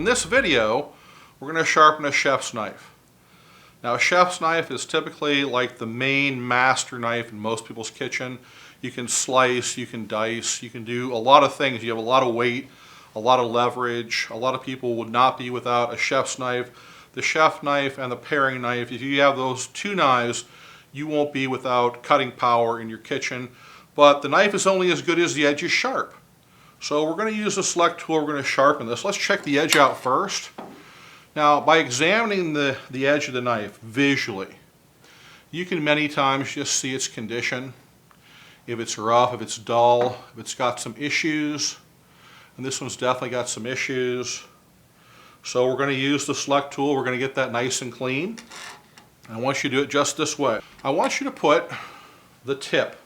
this video, we're going to sharpen a chef's knife. Now, a chef's knife is typically like the main master knife in most people's kitchen. You can slice, you can dice, you can do a lot of things. You have a lot of weight, a lot of leverage. A lot of people would not be without a chef's knife. The chef knife and the paring knife, if you have those two knives, you won't be without cutting power in your kitchen. But the knife is only as good as the edge is sharp. So we're going to use the select tool, we're going to sharpen this. Let's check the edge out first. Now, by examining the edge of the knife visually, you can many times just see its condition. If it's rough, if it's dull, if it's got some issues. And this one's definitely got some issues. So we're going to use the select tool, we're going to get that nice and clean. I want you to do it just this way. I want you to put the tip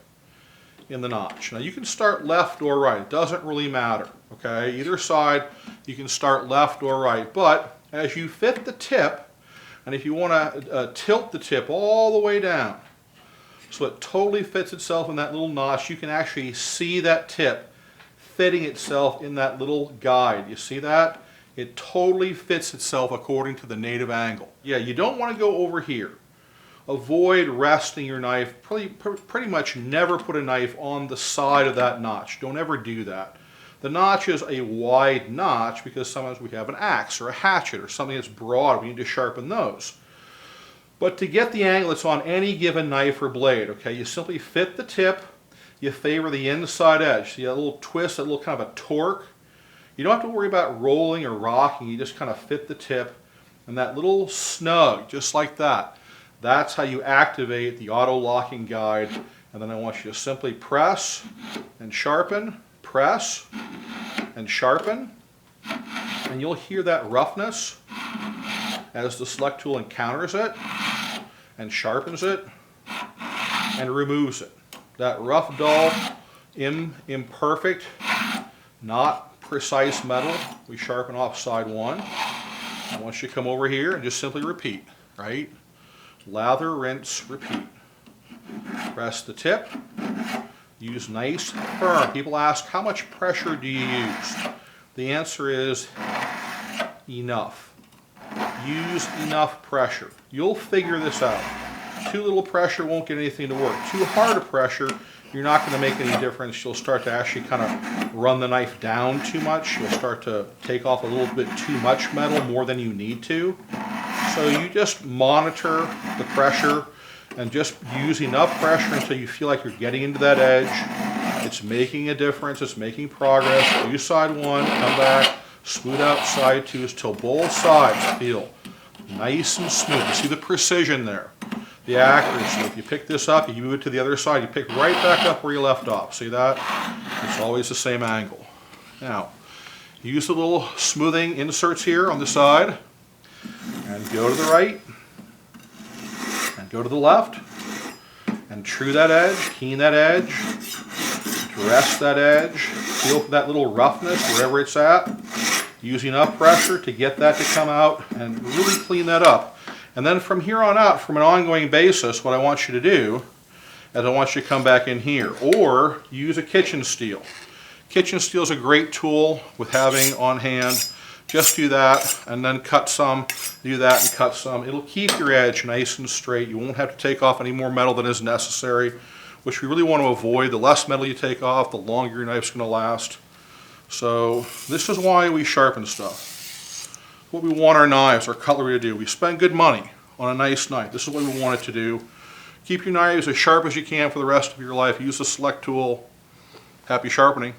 in the notch. Now you can start left or right, it doesn't really matter, okay? Either side you can start left or right, but as you fit the tip, and if you want to tilt the tip all the way down so it totally fits itself in that little notch, you can actually see that tip fitting itself in that little guide. You see that? It totally fits itself according to the native angle. Yeah, you don't want to go over here. Avoid resting your knife. Pretty much never put a knife on the side of that notch. Don't ever do that. The notch is a wide notch because sometimes we have an axe or a hatchet or something that's broad. We need to sharpen those. But to get the angle that's on any given knife or blade, okay, you simply fit the tip, you favor the inside edge. See that little twist, that little kind of a torque? You don't have to worry about rolling or rocking, you just kind of fit the tip and that little snug, just like that. That's how you activate the auto locking guide. And then I want you to simply press and sharpen, press and sharpen. And you'll hear that roughness as the select tool encounters it and sharpens it and removes it. That rough, dull, imperfect, not precise metal, we sharpen off side one. I want you to come over here and just simply repeat, right? Lather, rinse, repeat. Press the tip. Use nice, firm. People ask, how much pressure do you use? The answer is enough. Use enough pressure. You'll figure this out. Too little pressure won't get anything to work. Too hard a pressure, you're not going to make any difference. You'll start to actually kind of run the knife down too much. You'll start to take off a little bit too much metal, more than you need to. So you just monitor the pressure and just use enough pressure until you feel like you're getting into that edge. It's making a difference, it's making progress. Do side one, come back, smooth out side two until both sides feel nice and smooth. You see the precision there, the accuracy. If you pick this up, you move it to the other side, you pick right back up where you left off. See that? It's always the same angle. Now, use the little smoothing inserts here on the side. And go to the right, and go to the left, and true that edge, keen that edge, dress that edge, feel for that little roughness wherever it's at. Use enough pressure to get that to come out and really clean that up. And then from here on out, from an ongoing basis, what I want you to do is I want you to come back in here, or use a kitchen steel. Kitchen steel is a great tool with having on hand. Just do that and then cut some, do that and cut some. It'll keep your edge nice and straight. You won't have to take off any more metal than is necessary, which we really want to avoid. The less metal you take off, the longer your knife's going to last. So this is why we sharpen stuff. What we want our knives, our cutlery to do. We spend good money on a nice knife. This is what we want it to do. Keep your knives as sharp as you can for the rest of your life. Use the select tool. Happy sharpening.